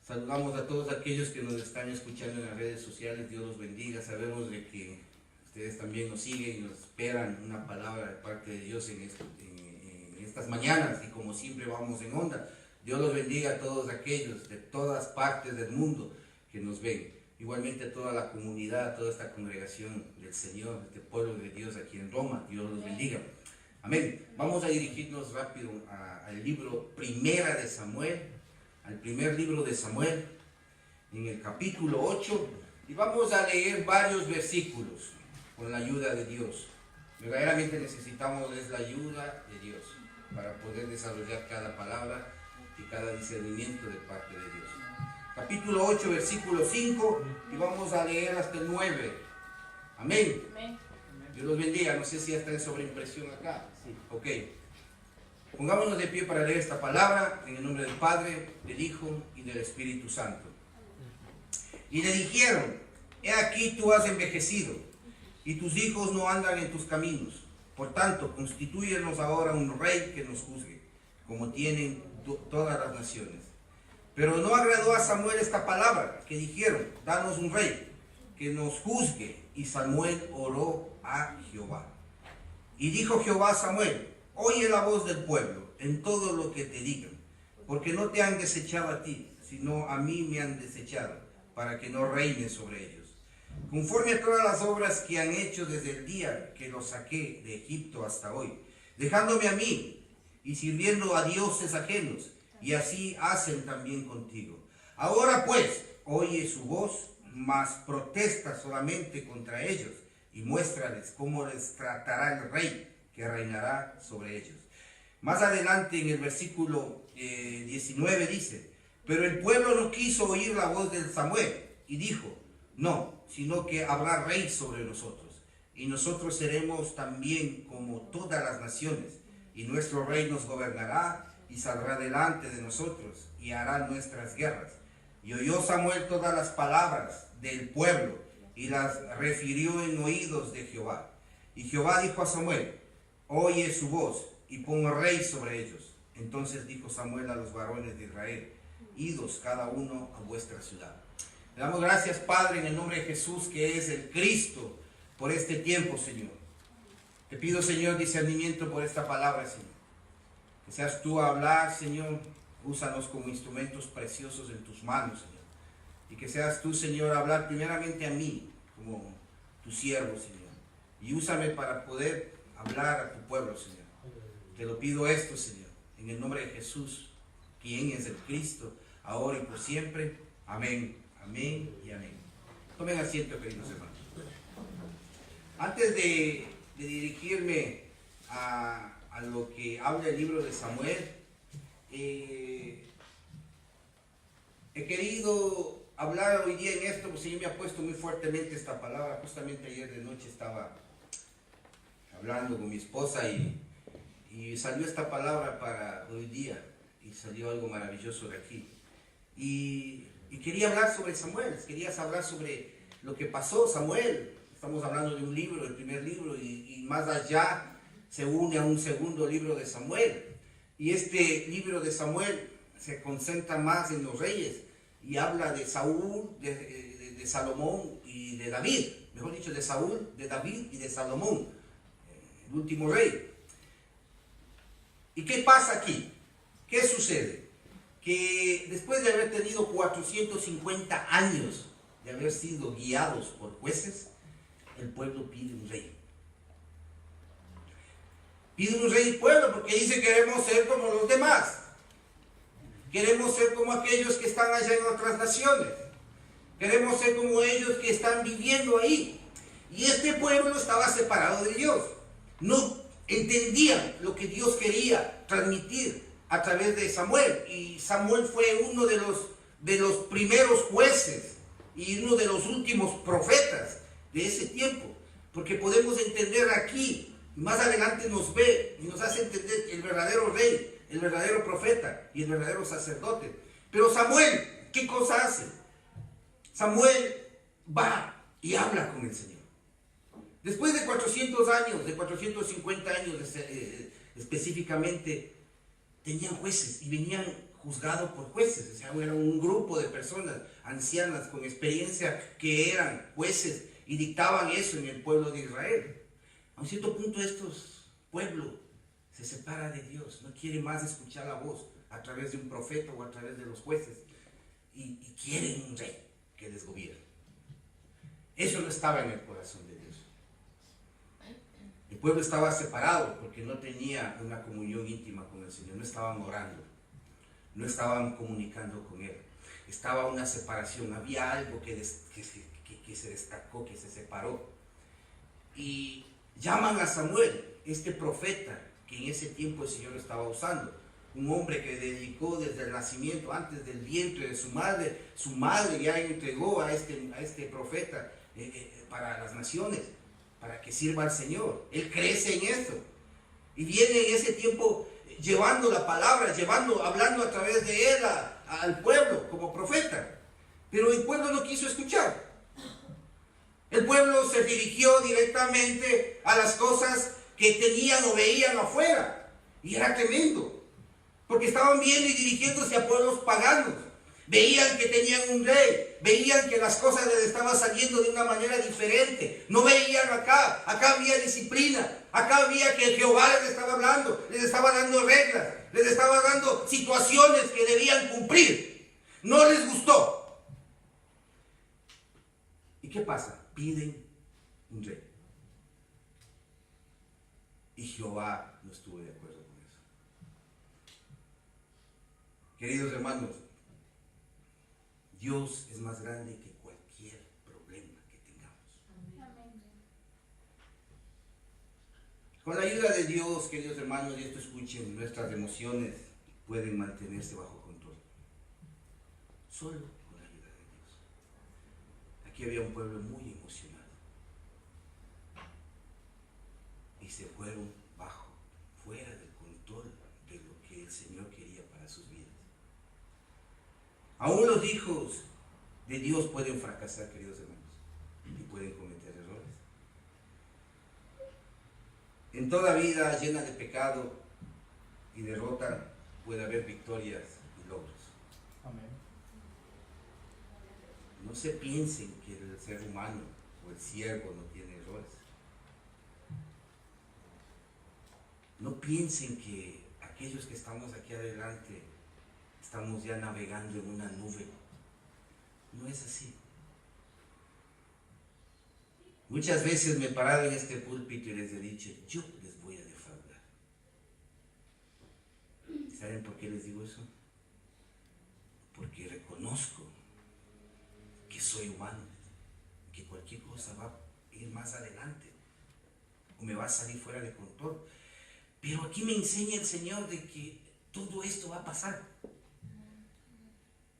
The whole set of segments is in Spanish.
Saludamos a todos aquellos que nos están escuchando en las redes sociales. Dios los bendiga. Sabemos de que ustedes también nos siguen y nos esperan una palabra de parte de Dios en estas mañanas, y como siempre vamos en onda. Dios los bendiga a todos aquellos de todas partes del mundo que nos ven. Igualmente a toda la comunidad, a toda esta congregación del Señor, este pueblo de Dios aquí en Roma. Dios los bendiga. Amén. Vamos a dirigirnos rápido al libro Primera de Samuel, al primer libro de Samuel, en el capítulo 8, y vamos a leer varios versículos con la ayuda de Dios. Verdaderamente necesitamos la ayuda de Dios para poder desarrollar cada palabra y cada discernimiento de parte de Dios. Capítulo 8, versículo 5, y vamos a leer hasta el 9. Amén. Amén. Dios los bendiga. No sé si ya está en sobreimpresión acá. Sí. Ok. Pongámonos de pie para leer esta palabra en el nombre del Padre, del Hijo y del Espíritu Santo. Y le dijeron: he aquí tú has envejecido, y tus hijos no andan en tus caminos. Por tanto, constitúyenos ahora un rey que nos juzgue, como tienen todas las naciones. Pero no agradó a Samuel esta palabra, que dijeron: danos un rey que nos juzgue. Y Samuel oró a Jehová. Y dijo Jehová a Samuel: oye la voz del pueblo en todo lo que te digan, porque no te han desechado a ti, sino a mí me han desechado, para que no reine sobre ellos. Conforme a todas las obras que han hecho desde el día que los saqué de Egipto hasta hoy, dejándome a mí y sirviendo a dioses ajenos, y así hacen también contigo. Ahora pues, oye su voz, mas protesta solamente contra ellos, y muéstrales cómo les tratará el rey que reinará sobre ellos. Más adelante en el versículo 19 dice: pero el pueblo no quiso oír la voz de Samuel, y dijo: no, sino que habrá rey sobre nosotros, y nosotros seremos también como todas las naciones, y nuestro rey nos gobernará, y saldrá delante de nosotros, y hará nuestras guerras. Y oyó Samuel todas las palabras del pueblo, y las refirió en oídos de Jehová. Y Jehová dijo a Samuel: oye su voz, y pon rey sobre ellos. Entonces dijo Samuel a los varones de Israel: idos cada uno a vuestra ciudad. Le damos gracias, Padre, en el nombre de Jesús, que es el Cristo, por este tiempo, Señor. Te pido, Señor, discernimiento por esta palabra, Señor. Que seas tú a hablar, Señor. Úsanos como instrumentos preciosos en tus manos, Señor. Y que seas tú, Señor, a hablar primeramente a mí, como tu siervo, Señor. Y úsame para poder hablar a tu pueblo, Señor. Te lo pido esto, Señor, en el nombre de Jesús, quien es el Cristo, ahora y por siempre. Amén, amén y amén. Tomen asiento, queridos hermanos. Antes de dirigirme a lo que habla el libro de Samuel, he querido hablar hoy día en esto, pues el Señor me ha puesto muy fuertemente esta palabra. Justamente ayer de noche estaba hablando con mi esposa y salió esta palabra para hoy día, y salió algo maravilloso de aquí. Y quería hablar sobre Samuel, quería hablar sobre lo que pasó. Samuel, estamos hablando de un libro, el primer libro, y más allá se une a un segundo libro de Samuel. Y este libro de Samuel se concentra más en los reyes, y habla de Saúl, de Salomón y de David. Mejor dicho, de Saúl, de David y de Salomón, el último rey. ¿Y qué pasa aquí? ¿Qué sucede? Que después de haber tenido 450 años de haber sido guiados por jueces, el pueblo pide un rey. Pide un rey pueblo porque dice: queremos ser como los demás. Queremos ser como aquellos que están allá en otras naciones. Queremos ser como ellos que están viviendo ahí. Y este pueblo estaba separado de Dios. No entendían lo que Dios quería transmitir a través de Samuel. Y Samuel fue uno de los primeros jueces y uno de los últimos profetas de ese tiempo. Porque podemos entender aquí, más adelante nos ve y nos hace entender el verdadero rey, el verdadero profeta y el verdadero sacerdote. Pero Samuel, ¿qué cosa hace? Samuel va y habla con el Señor. Después de 400 años, de 450 años específicamente, tenían jueces y venían juzgados por jueces. O sea, era un grupo de personas ancianas con experiencia que eran jueces y dictaban eso en el pueblo de Israel. A un cierto punto estos pueblos se separan de Dios, no quieren más escuchar la voz a través de un profeta o a través de los jueces y quieren un rey que les gobierne. Eso no estaba en el corazón de Dios. El pueblo estaba separado porque no tenía una comunión íntima con el Señor, no estaban orando, no estaban comunicando con Él. Estaba una separación, había algo que se destacó, que se separó. Y llaman a Samuel, este profeta que en ese tiempo el Señor estaba usando, un hombre que dedicó desde el nacimiento, antes del vientre de su madre ya entregó a este profeta para las naciones, para que sirva al Señor. Él crece en esto y viene en ese tiempo llevando la palabra, hablando a través de él al pueblo como profeta, pero el pueblo no quiso escuchar. El pueblo se dirigió directamente a las cosas que tenían o veían afuera, y era tremendo, porque estaban viendo y dirigiéndose a pueblos paganos. Veían que tenían un rey, veían que las cosas les estaban saliendo de una manera diferente. No veían acá había disciplina, acá había que Jehová les estaba hablando, les estaba dando reglas, les estaba dando situaciones que debían cumplir. No les gustó. ¿Y qué pasa? Piden un rey. Y Jehová no estuvo de acuerdo con eso. Queridos hermanos, Dios es más grande que cualquier problema que tengamos. Amén. Con la ayuda de Dios, queridos hermanos, y esto escuchen, nuestras emociones pueden mantenerse bajo control. Solo con la ayuda de Dios. Aquí había un pueblo muy emocionado. Y se fueron fuera del control de lo que el Señor quería para sus vidas. Aún los hijos de Dios pueden fracasar, queridos hermanos, y pueden cometer errores. En toda vida llena de pecado y derrota puede haber victorias y logros. Amén. No se piensen que el ser humano o el siervo no tiene errores. No piensen que aquellos que estamos aquí adelante estamos ya navegando en una nube. No es así. Muchas veces me he parado en este púlpito y les he dicho, yo les voy a defraudar. ¿Saben por qué les digo eso? Porque reconozco que soy humano, que cualquier cosa va a ir más adelante o me va a salir fuera de control. Pero aquí me enseña el Señor de que todo esto va a pasar.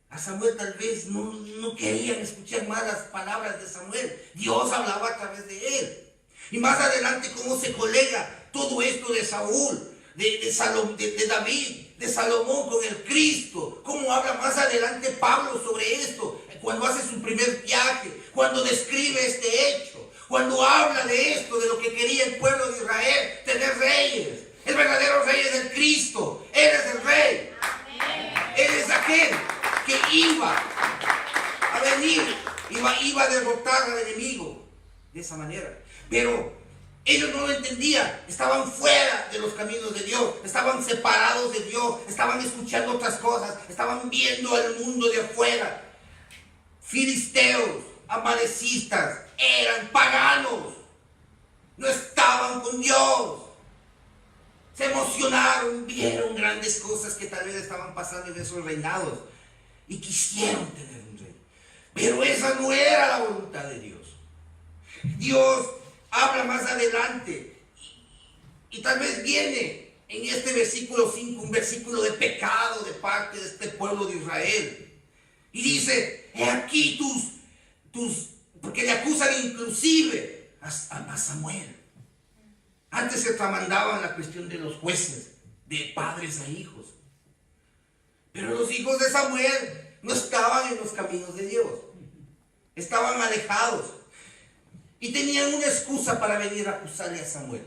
A Samuel tal vez no querían escuchar más las palabras de Samuel. Dios hablaba a través de él. Y más adelante cómo se colega todo esto de Saúl, de David, de Salomón con el Cristo. Cómo habla más adelante Pablo sobre esto, cuando hace su primer viaje, cuando describe este hecho, cuando habla de esto, de lo que quería el pueblo de Israel, tener reyes. El verdadero rey es el Cristo. Él es el rey. Él es aquel que iba a venir, iba a derrotar al enemigo de esa manera. Pero ellos no lo entendían, estaban fuera de los caminos de Dios, estaban separados de Dios, estaban escuchando otras cosas, estaban viendo el mundo de afuera. Filisteos, amalecistas, eran paganos, no estaban con Dios. Se emocionaron, vieron grandes cosas que tal vez estaban pasando en esos reinados y quisieron tener un rey. Pero esa no era la voluntad de Dios. Dios habla más adelante y tal vez viene en este versículo 5, un versículo de pecado de parte de este pueblo de Israel. Y dice, he aquí porque le acusan inclusive a Samuel. Antes se tramandaban la cuestión de los jueces, de padres a hijos. Pero los hijos de Samuel no estaban en los caminos de Dios. Estaban alejados. Y tenían una excusa para venir a acusarle a Samuel.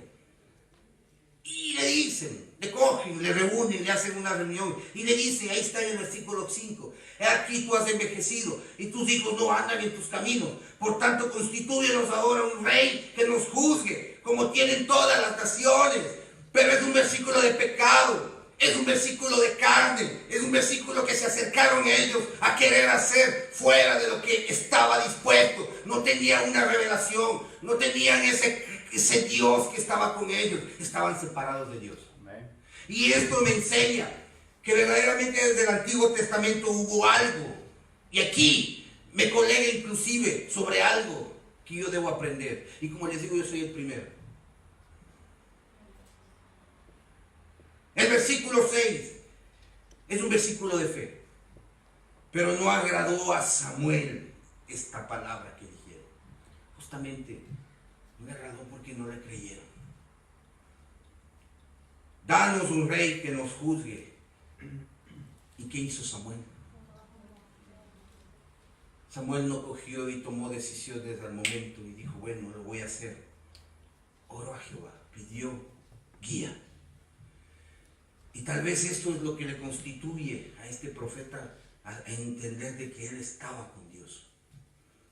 Y le dicen, le cogen, le reúnen, le hacen una reunión y le dice, ahí está en el versículo 5, he aquí tú has envejecido y tus hijos no andan en tus caminos, por tanto constitúyenos ahora un rey que nos juzgue, como tienen todas las naciones. Pero es un versículo de pecado, es un versículo de carne, es un versículo que se acercaron ellos a querer hacer fuera de lo que estaba dispuesto. No tenían una revelación, no tenían ese Dios que estaba con ellos, estaban separados de Dios. Y esto me enseña que verdaderamente desde el Antiguo Testamento hubo algo. Y aquí me colega inclusive sobre algo que yo debo aprender. Y como les digo, yo soy el primero. El versículo 6 es un versículo de fe. Pero no agradó a Samuel esta palabra que dijeron. Justamente no le agradó porque no le creyeron. Danos un rey que nos juzgue. ¿Y qué hizo Samuel? Samuel no cogió y tomó decisiones al momento y dijo, bueno, lo voy a hacer. Oró a Jehová, pidió guía. Y tal vez esto es lo que le constituye a este profeta a entender de que él estaba con Dios,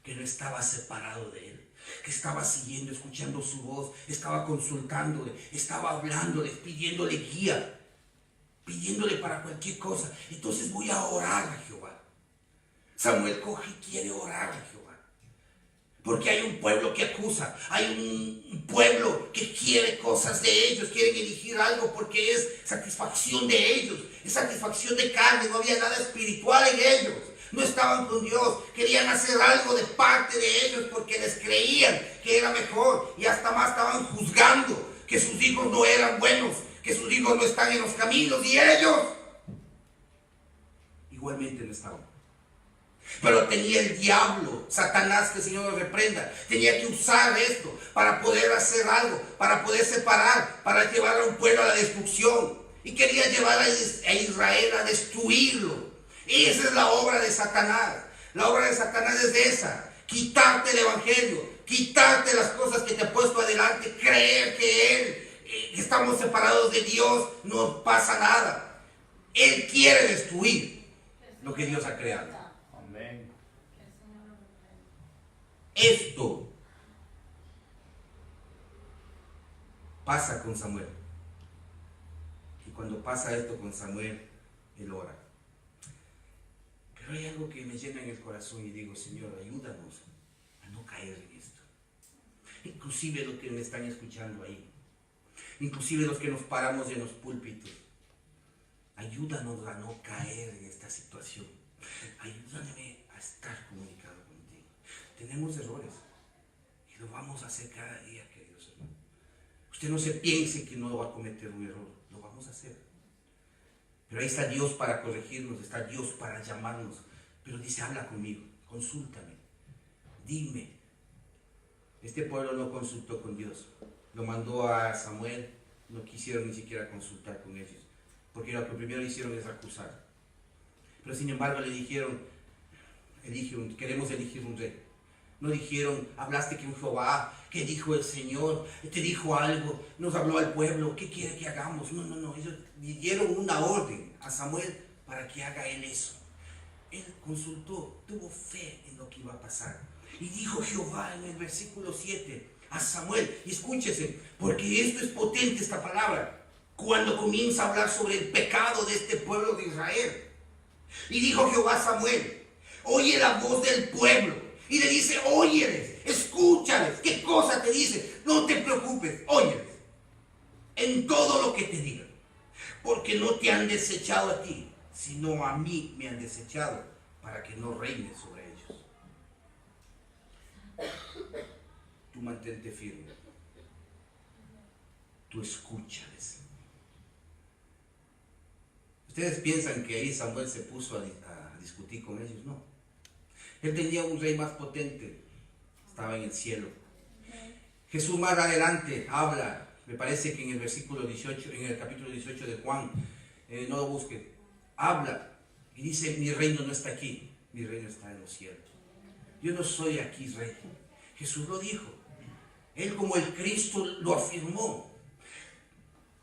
que no estaba separado de él, que estaba siguiendo, escuchando su voz, estaba consultándole, estaba hablándole, pidiéndole guía, pidiéndole para cualquier cosa. Entonces voy a orar a Jehová. Samuel coge y quiere orar a Jehová, porque hay un pueblo que acusa, hay un pueblo que quiere cosas de ellos, quieren elegir algo porque es satisfacción de ellos, es satisfacción de carne, no había nada espiritual en ellos. No estaban con Dios, querían hacer algo de parte de ellos porque les creían que era mejor y hasta más estaban juzgando que sus hijos no eran buenos, que sus hijos no están en los caminos y ellos igualmente no estaban. Pero tenía el diablo, Satanás, que el Señor lo reprenda, tenía que usar esto para poder hacer algo, para poder separar, para llevar a un pueblo a la destrucción. Y quería llevar a Israel a destruirlo. Esa es la obra de Satanás. La obra de Satanás es esa: quitarte el evangelio, quitarte las cosas que te ha puesto adelante, creer que estamos separados de Dios, no pasa nada. Él quiere destruir lo que Dios ha creado. Amén. Esto pasa con Samuel. Y cuando pasa esto con Samuel, él ora. Pero hay algo que me llena en el corazón y digo, Señor, ayúdanos a no caer en esto. Inclusive los que me están escuchando ahí, inclusive los que nos paramos en los púlpitos, ayúdanos a no caer en esta situación. Ayúdame a estar comunicado contigo. Tenemos errores y lo vamos a hacer cada día, queridos hermanos. Usted no se piense que no va a cometer un error, lo vamos a hacer. Pero ahí está Dios para corregirnos, está Dios para llamarnos. Pero dice, habla conmigo, consúltame, dime. Este pueblo no consultó con Dios, lo mandó a Samuel, no quisieron ni siquiera consultar con ellos, porque lo que primero hicieron es acusar. Pero sin embargo le dijeron, queremos elegir un rey. No dijeron, hablaste con Jehová, ¿qué dijo el Señor? ¿Te dijo algo? Nos habló al pueblo, ¿qué quiere que hagamos? No, ellos dieron una orden a Samuel para que haga él eso. Él consultó, tuvo fe en lo que iba a pasar. Y dijo Jehová en el versículo 7 a Samuel, y escúchese, porque esto es potente, esta palabra, cuando comienza a hablar sobre el pecado de este pueblo de Israel. Y dijo Jehová a Samuel, oye la voz del pueblo. Y le dice, óyeles, escúchales. ¿Qué cosa te dice? No te preocupes, óyeles en todo lo que te digan, porque no te han desechado a ti, sino a mí me han desechado, para que no reine sobre ellos. Tú mantente firme, tú escúchales. ¿Ustedes piensan que ahí Samuel se puso a discutir con ellos? No. Él tenía un rey más potente, estaba en el cielo. Jesús más adelante habla, me parece que en el versículo 18, en el capítulo 18 de Juan, no lo busquen, habla y dice, mi reino no está aquí, mi reino está en los cielos. Yo no soy aquí rey. Jesús lo dijo. Él como el Cristo lo afirmó.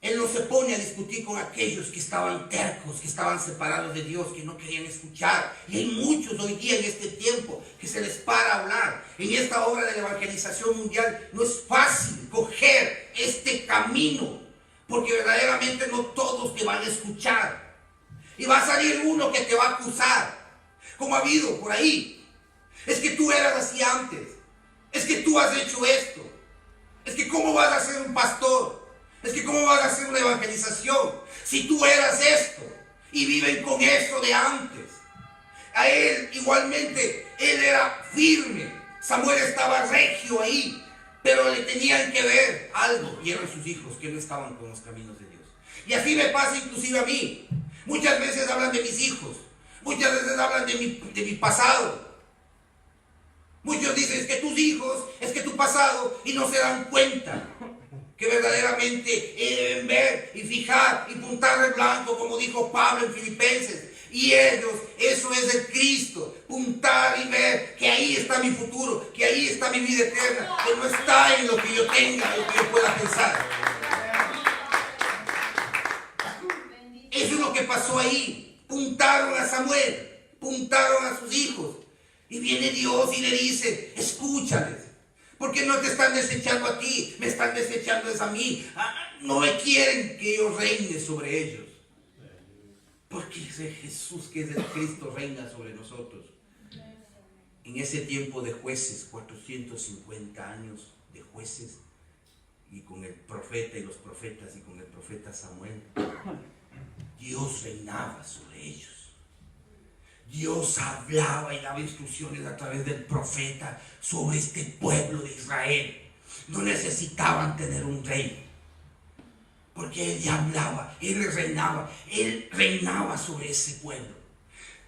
Él no se pone a discutir con aquellos que estaban tercos, que estaban separados de Dios, que no querían escuchar. Y hay muchos hoy día en este tiempo que se les para hablar. En esta obra de la evangelización mundial no es fácil coger este camino, porque verdaderamente no todos te van a escuchar. Y va a salir uno que te va a acusar, como ha habido por ahí. Es que tú eras así antes. Es que tú has hecho esto. Es que ¿cómo vas a ser un pastor? Es que ¿cómo vas a hacer una evangelización si tú eras esto? Y viven con eso de antes. A él igualmente, él era firme. Samuel estaba regio ahí, pero le tenían que ver algo. Y eran sus hijos que no estaban con los caminos de Dios. Y así me pasa inclusive a mí. Muchas veces hablan de mis hijos. Muchas veces hablan de mi pasado. Muchos dicen, es que tus hijos, es que tu pasado, y no se dan cuenta que verdaderamente deben ver y fijar y puntar el blanco, como dijo Pablo en Filipenses. Y ellos, eso es el Cristo, puntar y ver que ahí está mi futuro, que ahí está mi vida eterna, que no está en lo que yo tenga, lo que yo pueda pensar. Eso es lo que pasó ahí. Puntaron a Samuel, puntaron a sus hijos. Y viene Dios y le dice, escúchales, porque no te están desechando a ti, me están desechando a mí. No me quieren que yo reine sobre ellos. Porque Jesús, que es el Cristo, reina sobre nosotros. En ese tiempo de jueces, 450 años de jueces, y con el profeta y los profetas y con el profeta Samuel, Dios reinaba sobre ellos. Dios hablaba y daba instrucciones a través del profeta sobre este pueblo de Israel. No necesitaban tener un rey, porque Él ya hablaba, Él reinaba sobre ese pueblo.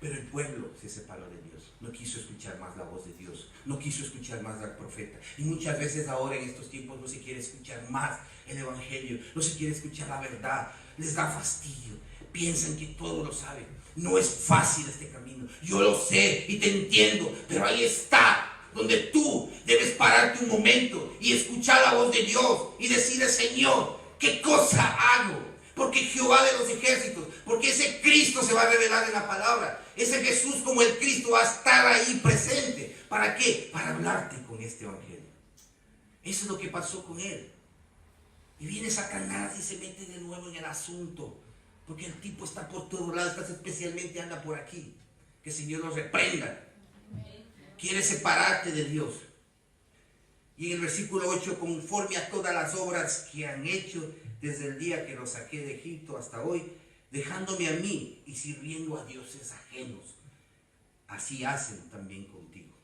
Pero el pueblo se separó de Dios, no quiso escuchar más la voz de Dios, no quiso escuchar más al profeta. Y muchas veces ahora en estos tiempos no se quiere escuchar más el evangelio, no se quiere escuchar la verdad, les da fastidio, piensan que todo lo saben. No es fácil este camino, yo lo sé y te entiendo, pero ahí está, donde tú debes pararte un momento y escuchar la voz de Dios y decirle, Señor, ¿qué cosa hago? Porque Jehová de los ejércitos, porque ese Cristo se va a revelar en la palabra, ese Jesús como el Cristo va a estar ahí presente. ¿Para qué? Para hablarte con este evangelio. Eso es lo que pasó con él. Y viene Satanás y se mete de nuevo en el asunto. Porque el tipo está por todos lados, especialmente anda por aquí. Que el Señor lo reprenda. Quiere separarte de Dios. Y en el versículo 8, conforme a todas las obras que han hecho desde el día que los saqué de Egipto hasta hoy, dejándome a mí y sirviendo a dioses ajenos, así hacen también contigo.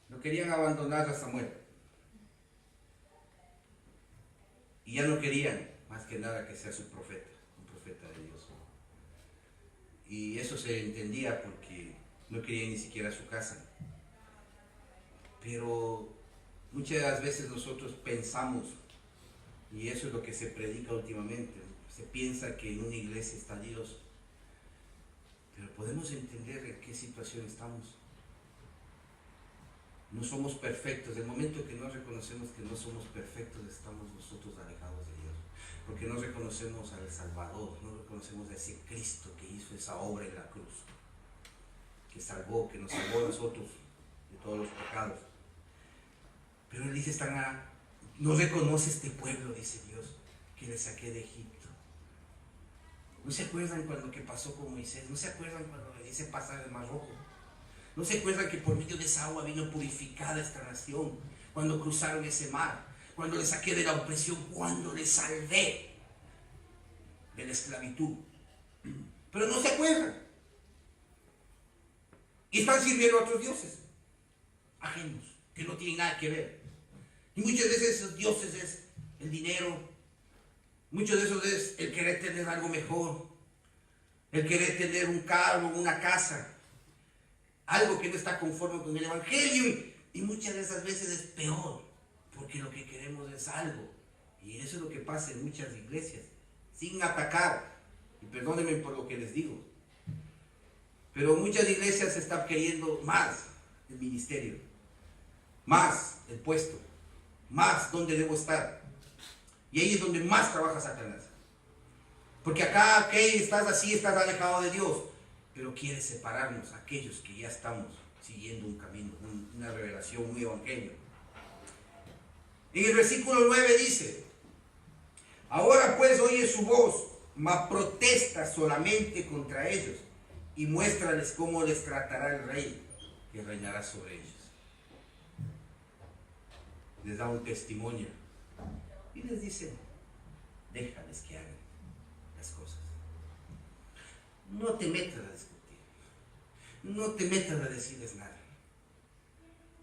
No querían abandonar a Samuel. Y ya no querían más que nada que sea su profeta, un profeta de Dios. Y eso se entendía porque no querían ni siquiera su casa. Pero muchas de las veces nosotros pensamos, y eso es lo que se predica últimamente, se piensa que en una iglesia está Dios, pero podemos entender en qué situación estamos. No somos perfectos. El momento que no reconocemos que no somos perfectos, estamos nosotros alejados de Dios, porque no reconocemos al Salvador, no reconocemos a ese Cristo que hizo esa obra en la cruz, que nos salvó a nosotros de todos los pecados. Pero Él dice, no reconoce este pueblo, dice Dios, que le saqué de Egipto. ¿No se acuerdan cuando que pasó con Moisés? ¿No se acuerdan cuando le dice pasar el Mar Rojo? ¿No se acuerdan que por medio de esa agua vino purificada esta nación? Cuando cruzaron ese mar, cuando le saqué de la opresión, cuando le salvé de la esclavitud. Pero no se acuerdan. Y están sirviendo a otros dioses ajenos, que no tienen nada que ver. Y muchas veces esos dioses es el dinero, muchos de esos es el querer tener algo mejor, el querer tener un carro, una casa, algo que no está conforme con el evangelio. Y muchas de esas veces es peor, porque lo que queremos es algo. Y eso es lo que pasa en muchas iglesias, sin atacar, y perdónenme por lo que les digo, pero muchas iglesias están queriendo más el ministerio, más el puesto, más donde debo estar. Y ahí es donde más trabaja Satanás. Porque acá, ok, estás así, estás alejado de Dios, pero quiere separarnos, aquellos que ya estamos siguiendo un camino, una revelación, un evangelio. En el versículo 9 dice: ahora pues oye su voz, mas protesta solamente contra ellos, y muéstrales cómo les tratará el rey, que reinará sobre ellos. Les da un testimonio y les dice: déjales que hagan las cosas. No te metas a discutir, no te metas a decirles nada.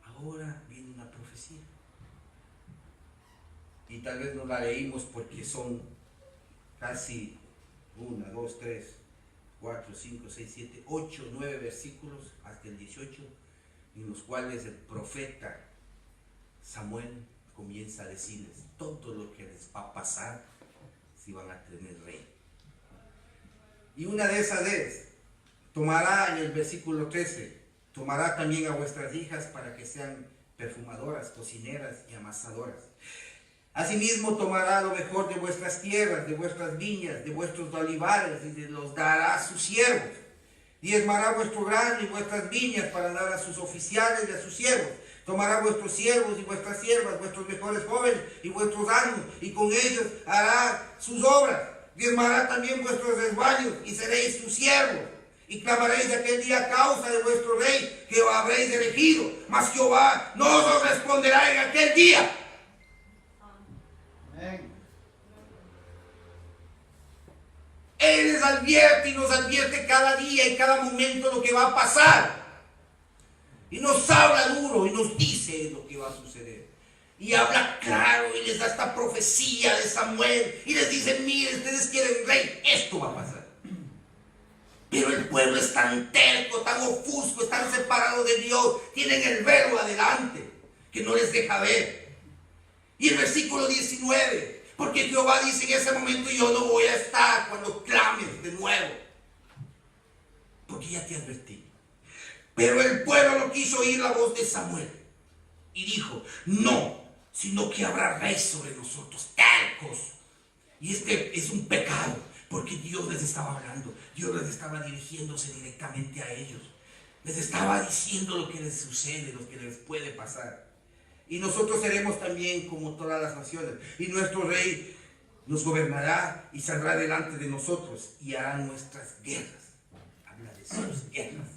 Ahora viene una profecía. Y tal vez no la leímos porque son casi 1, 2, 3, 4, 5, 6, 7, 8, 9 versículos hasta el 18, en los cuales el profeta Samuel comienza a decirles todo lo que les va a pasar si van a tener rey. Y una de esas es: tomará, en el versículo 13, tomará también a vuestras hijas para que sean perfumadoras, cocineras y amasadoras. Asimismo tomará lo mejor de vuestras tierras, de vuestras viñas, de vuestros olivares, y los dará a sus siervos. Diezmará vuestro grano y vuestras viñas para dar a sus oficiales y a sus siervos. Tomará vuestros siervos y vuestras siervas, vuestros mejores jóvenes y vuestros amos, y con ellos hará sus obras. Diezmará también vuestros rebaños y seréis sus siervos. Y clamaréis de aquel día a causa de vuestro rey que os habréis elegido, mas Jehová no os responderá en aquel día. Él les advierte y nos advierte cada día y cada momento lo que va a pasar. Y nos habla duro y nos dice lo que va a suceder. Y habla claro y les da esta profecía de Samuel. Y les dice: miren, ustedes quieren rey, esto va a pasar. Pero el pueblo es tan terco, tan ofusco, están separados de Dios. Tienen el velo adelante que no les deja ver. Y el versículo 19: porque Jehová dice en ese momento: yo no voy a estar cuando clames de nuevo, porque ya te advertí. Pero el pueblo no quiso oír la voz de Samuel y dijo: no, sino que habrá rey sobre nosotros, tercos. Y este es un pecado, porque Dios les estaba hablando, Dios les estaba dirigiéndose directamente a ellos, les estaba diciendo lo que les sucede, lo que les puede pasar. Y nosotros seremos también como todas las naciones, y nuestro rey nos gobernará y saldrá delante de nosotros y hará nuestras guerras. Habla de sus guerras.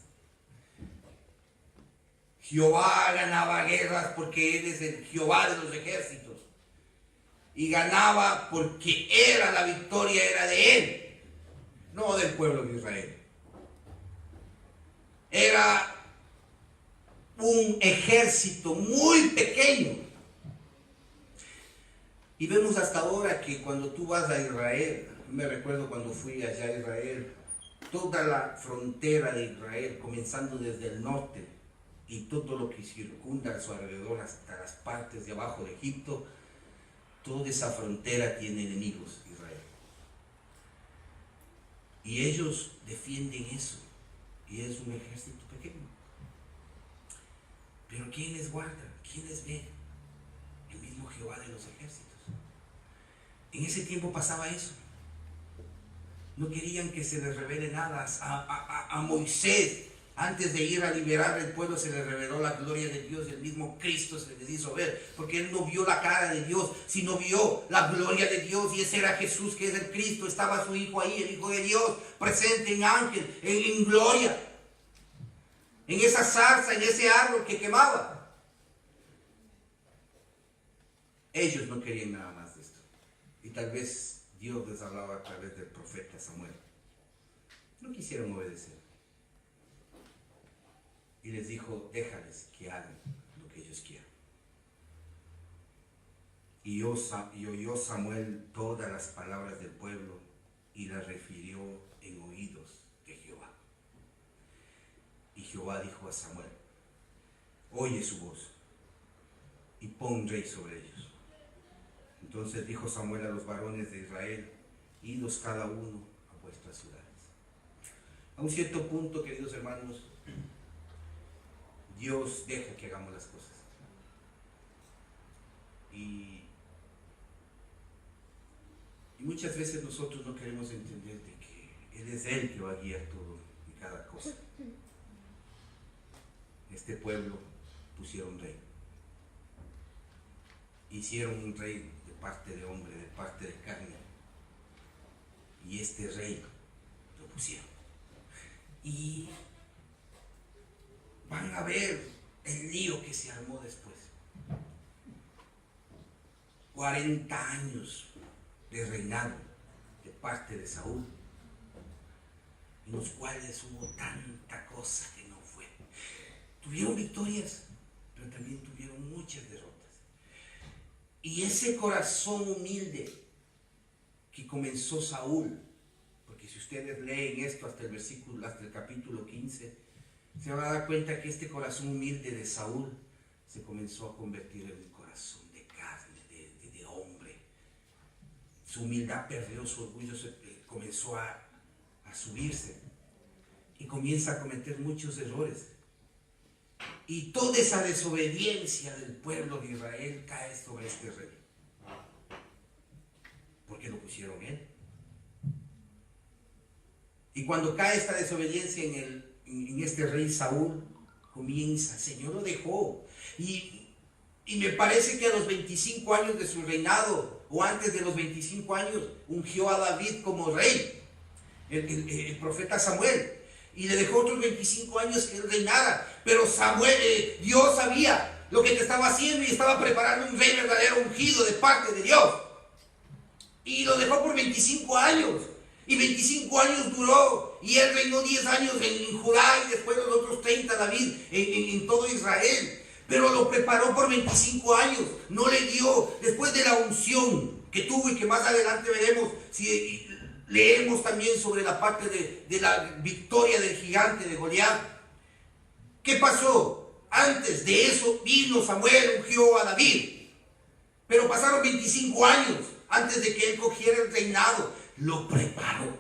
Jehová ganaba guerras porque Él es el Jehová de los ejércitos. Y ganaba porque la victoria era de Él, no del pueblo de Israel. Era un ejército muy pequeño. Y vemos hasta ahora que cuando tú vas a Israel, me recuerdo cuando fui allá a Israel, toda la frontera de Israel, comenzando desde el norte y todo lo que circunda a su alrededor hasta las partes de abajo de Egipto, toda esa frontera tiene enemigos, Israel. Y ellos defienden eso, y es un ejército pequeño. Pero ¿quién les guarda? ¿Quién les ve? El mismo Jehová de los ejércitos. En ese tiempo pasaba eso. No querían que se les revele nada. A Moisés, antes de ir a liberar al pueblo, se le reveló la gloria de Dios, y el mismo Cristo se les hizo ver, porque él no vio la cara de Dios, sino vio la gloria de Dios, y ese era Jesús, que es el Cristo. Estaba su Hijo ahí, el Hijo de Dios, presente en ángel, en gloria, en esa zarza, en ese árbol que quemaba. Ellos no querían nada más de esto, y tal vez Dios les hablaba a través del profeta Samuel. No quisieron obedecer. Y les dijo: déjales que hagan lo que ellos quieran. Y oyó Samuel todas las palabras del pueblo y las refirió en oídos de Jehová. Y Jehová dijo a Samuel: oye su voz y pon rey sobre ellos. Entonces dijo Samuel a los varones de Israel: idos cada uno a vuestras ciudades. A un cierto punto, queridos hermanos, Dios deja que hagamos las cosas. Y Y muchas veces nosotros no queremos entender de que Él es Él que va a guiar todo y cada cosa. Este pueblo pusieron rey. Hicieron un rey de parte de hombre, de parte de carne. Y este rey lo pusieron. Y van a ver el lío que se armó después. 40 años de reinado de parte de Saúl, en los cuales hubo tanta cosa que no fue. Tuvieron victorias, pero también tuvieron muchas derrotas. Y ese corazón humilde que comenzó Saúl, porque si ustedes leen esto hasta el capítulo 15, se van a dar cuenta que este corazón humilde de Saúl se comenzó a convertir en un corazón de carne, de hombre. Su humildad perdió, su orgullo comenzó a subirse y comienza a cometer muchos errores. Y toda esa desobediencia del pueblo de Israel cae sobre este rey, porque lo pusieron él. Y cuando cae esta desobediencia en este rey Saúl, comienza, el Señor lo dejó. Y me parece que a los 25 años de su reinado, o antes de los 25 años, ungió a David como rey, el profeta Samuel. Y le dejó otros 25 años que él reinara. Pero Dios sabía lo que te estaba haciendo y estaba preparando un rey verdadero ungido de parte de Dios. Y lo dejó por 25 años. Y 25 años duró. Y él reinó 10 años en Judá y después los otros 30 David en todo Israel. Pero lo preparó por 25 años. No le dio, después de la unción que tuvo y que más adelante veremos si leemos también sobre la parte de la victoria del gigante de Goliat. ¿Qué pasó? Antes de eso vino Samuel, ungió a David. Pero pasaron 25 años antes de que él cogiera el reinado. Lo preparó.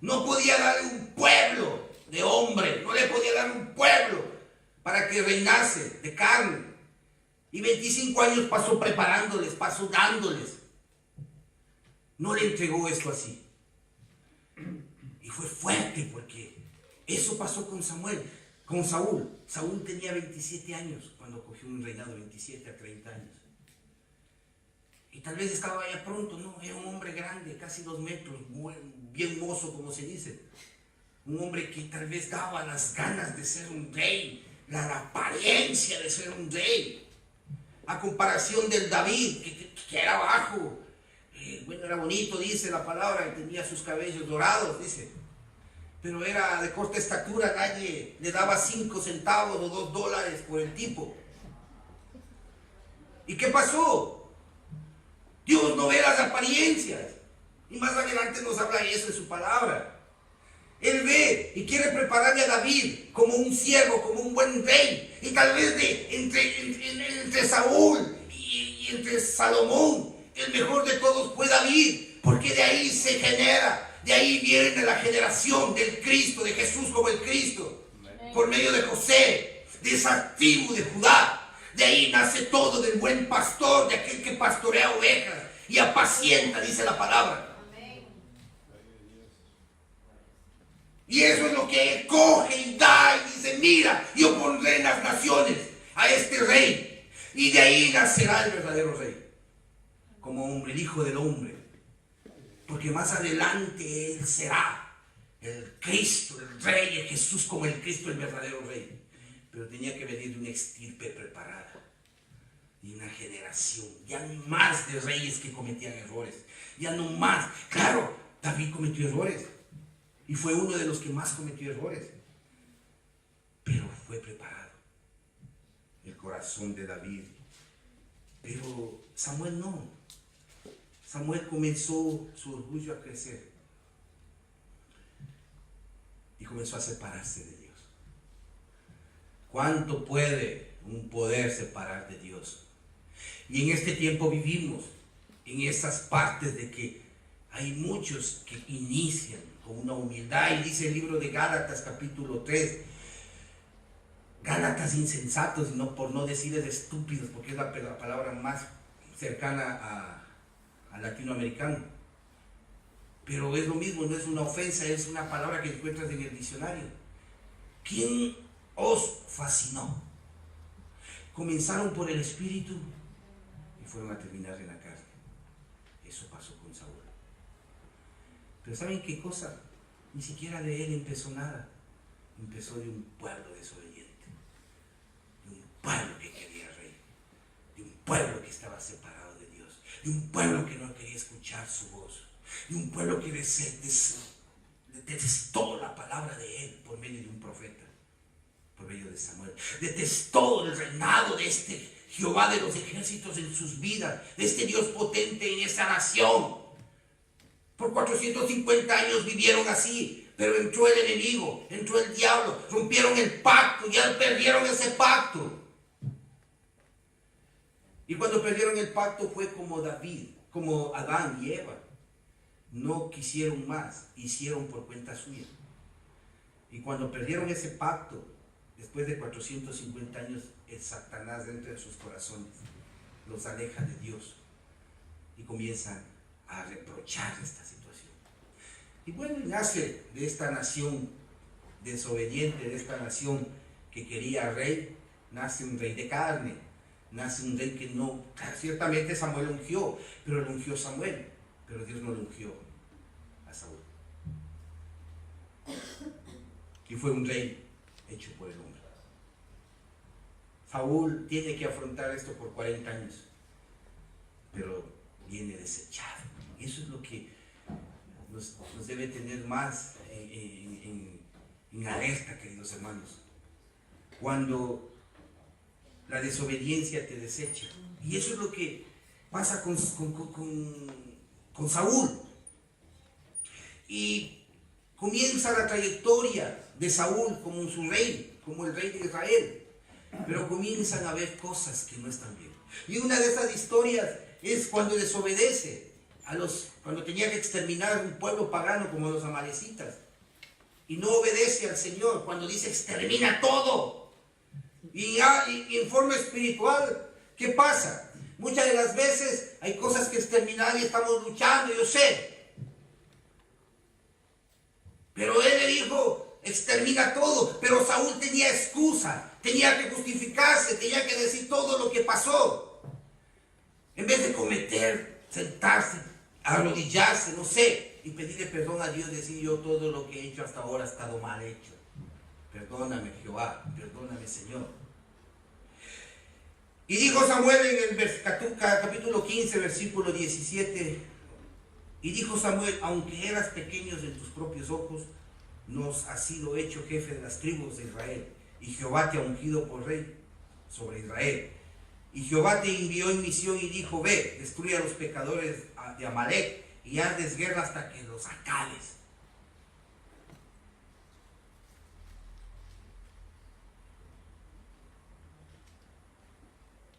No podía darle un pueblo de hombre, no le podía dar un pueblo para que reinase de carne. Y 25 años pasó preparándoles, pasó dándoles. No le entregó esto así. Y fue fuerte porque eso pasó con Saúl. Saúl tenía 27 años cuando cogió un reinado, 27 a 30 años. Y tal vez estaba ya pronto, ¿no? Era un hombre grande, casi 2 metros, bien mozo, como se dice. Un hombre que tal vez daba las ganas de ser un rey, la apariencia de ser un rey. A comparación del David, que era bajo. Bueno, era bonito, dice la palabra, y tenía sus cabellos dorados, dice. Pero era de corta estatura, nadie le daba 5 centavos o $2 por el tipo. ¿Y qué pasó? Dios no ve las apariencias. Y más adelante nos habla eso en su palabra. Él ve y quiere prepararle a David como un siervo, como un buen rey. Y tal vez entre Saúl y entre Salomón, el mejor de todos fue David. Porque de ahí se genera, de ahí viene la generación del Cristo, de Jesús como el Cristo. Por medio de José, de esa tribu de Judá. De ahí nace todo, del buen pastor, de aquel que pastorea ovejas y apacienta, dice la palabra. Amén. Y eso es lo que él coge y da y dice, mira, yo pondré en las naciones a este rey. Y de ahí nacerá el verdadero rey. Como hombre, el hijo del hombre. Porque más adelante él será el Cristo, el rey, el Jesús como el Cristo, el verdadero rey. Pero tenía que venir de una estirpe preparada y una generación, ya no más de reyes que cometían errores, ya no más. Claro, David cometió errores y fue uno de los que más cometió errores, pero fue preparado el corazón de David. Pero Samuel no. Samuel comenzó su orgullo a crecer y comenzó a separarse de Dios. ¿Cuánto puede un poder separar de Dios? Y en este tiempo vivimos en esas partes de que hay muchos que inician con una humildad. Y dice el libro de Gálatas capítulo 3, Gálatas insensatos, y no por no decirles estúpidos, porque es la palabra más cercana a latinoamericano. pero es lo mismo, no es una ofensa, es una palabra que encuentras en el diccionario. ¿Quién os fascinó? Comenzaron por el espíritu y fueron a terminar en la carne. Eso pasó con Saúl. Pero ¿saben qué cosa? Ni siquiera de él empezó nada. Empezó de un pueblo desobediente, de un pueblo que quería rey, de un pueblo que estaba separado de Dios, de un pueblo que no quería escuchar su voz, de un pueblo que detestó la palabra de él por medio de un profeta, por medio de Samuel. Detestó el reinado de este Jehová de los ejércitos en sus vidas, de este Dios potente en esta nación. Por 450 años vivieron así, pero entró el enemigo, entró el diablo, rompieron el pacto, ya perdieron ese pacto. Y cuando perdieron el pacto fue como David, como Adán y Eva. No quisieron más, hicieron por cuenta suya. Y cuando perdieron ese pacto, después de 450 años, el Satanás dentro de sus corazones los aleja de Dios y comienzan a reprochar esta situación. Y bueno, nace de esta nación desobediente, de esta nación que quería rey, nace un rey de carne, nace un rey que no, ciertamente Samuel lo ungió, pero lo ungió Samuel, pero Dios no lo ungió a Saúl. Y fue un rey hecho por el hombre. Saúl tiene que afrontar esto por 40 años, pero viene desechado. Y eso es lo que nos debe tener más en alerta, queridos hermanos. Cuando la desobediencia te desecha. Y eso es lo que pasa con Saúl. Y comienza la trayectoria de Saúl como su rey, como el rey de Israel. Pero comienzan a haber cosas que no están bien. Y una de esas historias es cuando desobedece cuando tenía que exterminar un pueblo pagano como los amalecitas. Y no obedece al Señor cuando dice extermina todo. Y en forma espiritual, ¿qué pasa? Muchas de las veces hay cosas que exterminar y estamos luchando, yo sé. Pero él le dijo, extermina todo. Pero Saúl tenía excusa, tenía que justificarse, tenía que decir todo lo que pasó. En vez de sentarse, arrodillarse, no sé, y pedirle perdón a Dios, decir yo todo lo que he hecho hasta ahora ha estado mal hecho. Perdóname, Jehová, perdóname, Señor. Y dijo Samuel en el capítulo 15, versículo 17, y dijo Samuel, aunque eras pequeño en tus propios ojos, nos has sido hecho jefe de las tribus de Israel, y Jehová te ha ungido por rey sobre Israel. Y Jehová te envió en misión y dijo, ve, destruye a los pecadores de Amalec y hazles guerra hasta que los acabes.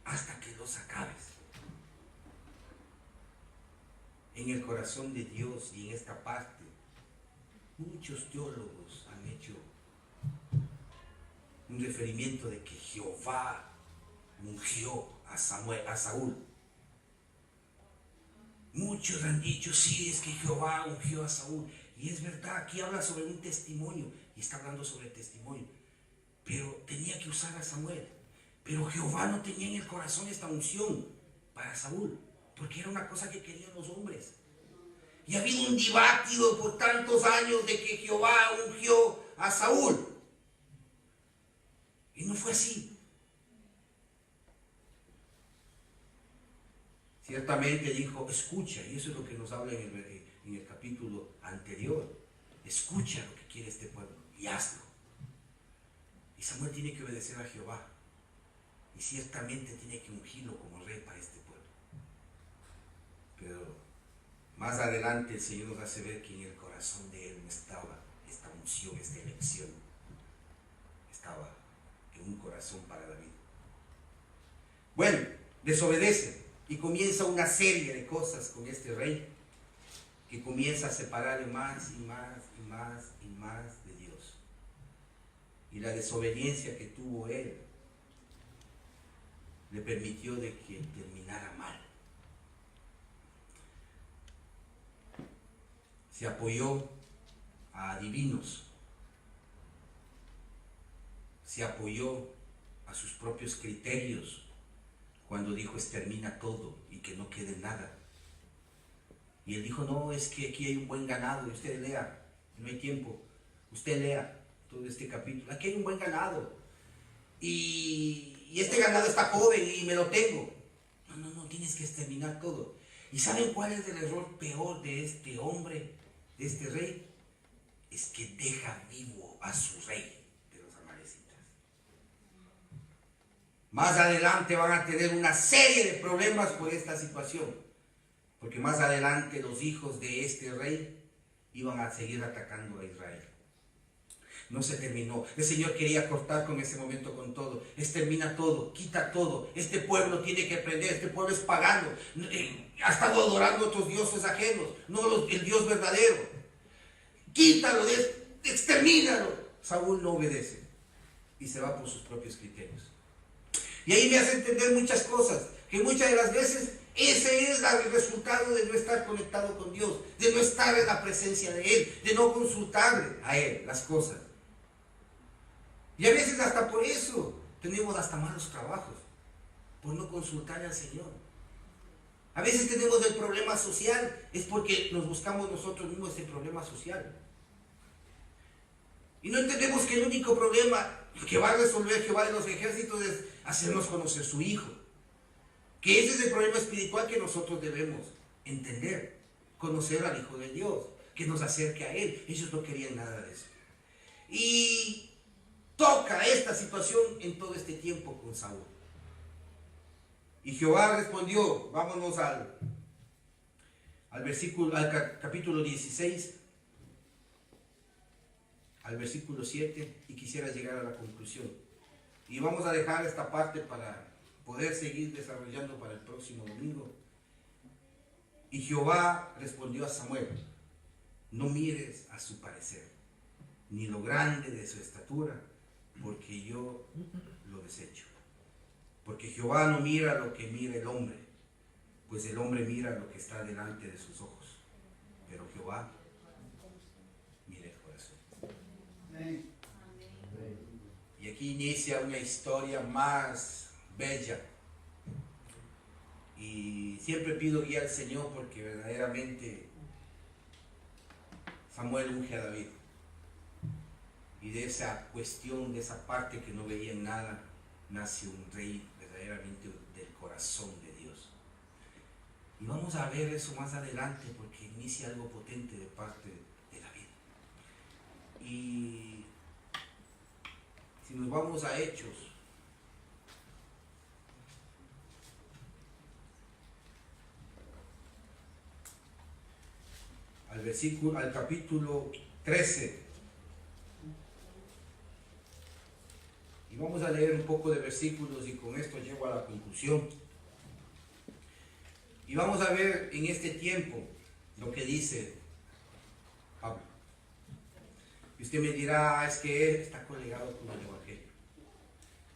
Hasta que los acabes. En el corazón de Dios y en esta parte, muchos teólogos han hecho un referimiento de que Jehová ungió a Saúl. Muchos han dicho, sí, es que Jehová ungió a Saúl. Y es verdad, aquí habla sobre un testimonio, y está hablando sobre el testimonio. Pero tenía que usar a Samuel. Pero Jehová no tenía en el corazón esta unción para Saúl, porque era una cosa que querían los hombres. Y ha habido un debate por tantos años de que Jehová ungió a Saúl. Y no fue así. Ciertamente dijo, escucha, y eso es lo que nos habla en el capítulo anterior. Escucha lo que quiere este pueblo y hazlo. Y Samuel tiene que obedecer a Jehová. Y ciertamente tiene que ungirlo como rey para este pueblo. Pero más adelante el Señor nos hace ver que en el corazón de él no estaba esta unción, esta elección. Estaba en un corazón para David. Bueno, desobedece. Y comienza una serie de cosas con este rey que comienza a separarle más y más y más y más de Dios. Y la desobediencia que tuvo él le permitió de que terminara mal. se apoyó a adivinos, se apoyó a sus propios criterios cuando dijo extermina todo y que no quede nada. Y él dijo, no, es que aquí hay un buen ganado. Y usted lea, no hay tiempo, usted lea todo este capítulo. Aquí hay un buen ganado. Y este ganado está joven y me lo tengo. No, tienes que exterminar todo. ¿Y saben cuál es el error peor de este hombre, de este rey? Es que deja vivo a su rey de los amalecitas. Más adelante van a tener una serie de problemas por esta situación. Porque más adelante los hijos de este rey iban a seguir atacando a Israel. No se terminó. El Señor quería cortar con ese momento con todo. Extermina todo, quita todo. Este pueblo tiene que aprender. Este pueblo es pagano. Ha estado adorando a otros dioses ajenos, no el Dios verdadero. Quítalo, extermínalo. Saúl no obedece y se va por sus propios criterios. Y ahí me hace entender muchas cosas, que muchas de las veces ese es el resultado de no estar conectado con Dios, de no estar en la presencia de Él, de no consultarle a Él las cosas. Y a veces hasta por eso tenemos hasta malos trabajos, por no consultarle al Señor. A veces tenemos el problema social, es porque nos buscamos nosotros mismos ese problema social. Y no entendemos que el único problema que va a resolver Jehová de los ejércitos es hacernos conocer su Hijo. Que ese es el problema espiritual que nosotros debemos entender. Conocer al Hijo de Dios, que nos acerque a Él. Ellos no querían nada de eso. Y toca esta situación en todo este tiempo con Saúl. Y Jehová respondió, vámonos al capítulo 16, al versículo 7, y quisiera llegar a la conclusión. Y vamos a dejar esta parte para poder seguir desarrollando para el próximo domingo. Y Jehová respondió a Samuel, no mires a su parecer, ni lo grande de su estatura, porque yo lo desecho. Porque Jehová no mira lo que mira el hombre, pues el hombre mira lo que está delante de sus ojos, pero Jehová mira el corazón. Amén. Y aquí inicia una historia más bella. Y siempre pido guía al Señor porque verdaderamente Samuel unge a David. Y de esa cuestión, de esa parte que no veía en nada, nace un rey verdaderamente del corazón de Dios. Y vamos a ver eso más adelante porque inicia algo potente de parte de David. Y si nos vamos a Hechos, al capítulo 13, y vamos a leer un poco de versículos y con esto llego a la conclusión. Y vamos a ver en este tiempo lo que dice Pablo. Y usted me dirá, es que él está colegado con el Evangelio.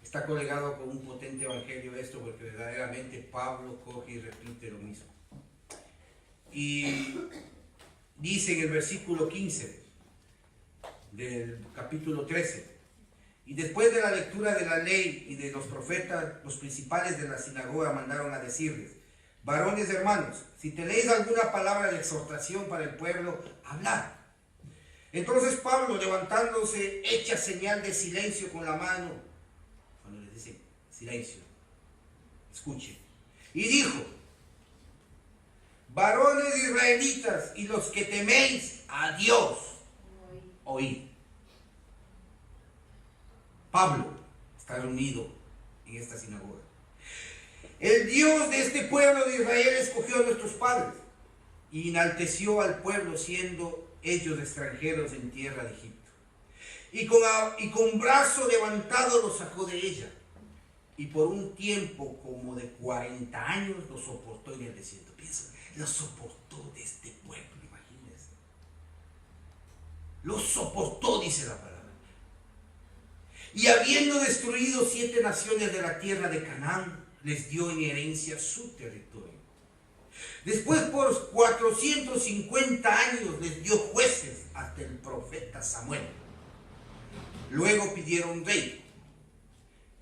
Está colegado con un potente Evangelio esto, porque verdaderamente Pablo coge y repite lo mismo. Y dice en el versículo 15 del capítulo 13, y después de la lectura de la ley y de los profetas, los principales de la sinagoga mandaron a decirles, varones hermanos, si tenéis alguna palabra de exhortación para el pueblo, hablad. Entonces Pablo, levantándose, echa señal de silencio con la mano. Cuando les dice silencio, escuchen. Y dijo, varones israelitas y los que teméis a Dios, oíd. Pablo está reunido en esta sinagoga. El Dios de este pueblo de Israel escogió a nuestros padres y enalteció al pueblo siendo ellos extranjeros en tierra de Egipto. Y con brazo levantado los sacó de ella. Y por un tiempo como de 40 años los soportó en el desierto. Piensa, los soportó de este pueblo, imagínense. Los soportó, dice la palabra. Y habiendo destruido 7 naciones de la tierra de Canaán, les dio en herencia su territorio. Después por 450 años les dio jueces hasta el profeta Samuel. Luego pidieron rey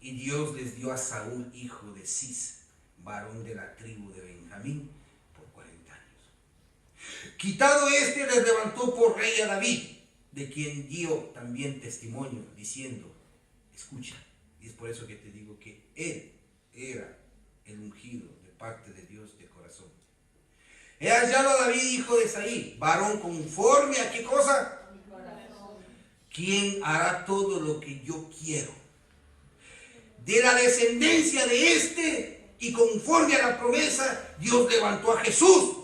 y Dios les dio a Saúl, hijo de Cis, varón de la tribu de Benjamín, por 40 años. Quitado este, les levantó por rey a David, de quien dio también testimonio, diciendo, escucha, y es por eso que te digo que él era el ungido de parte de Dios de corazón. He hallado a David, hijo de Isaí, varón conforme a qué cosa, quien hará todo lo que yo quiero. De la descendencia de este y conforme a la promesa, Dios levantó a Jesús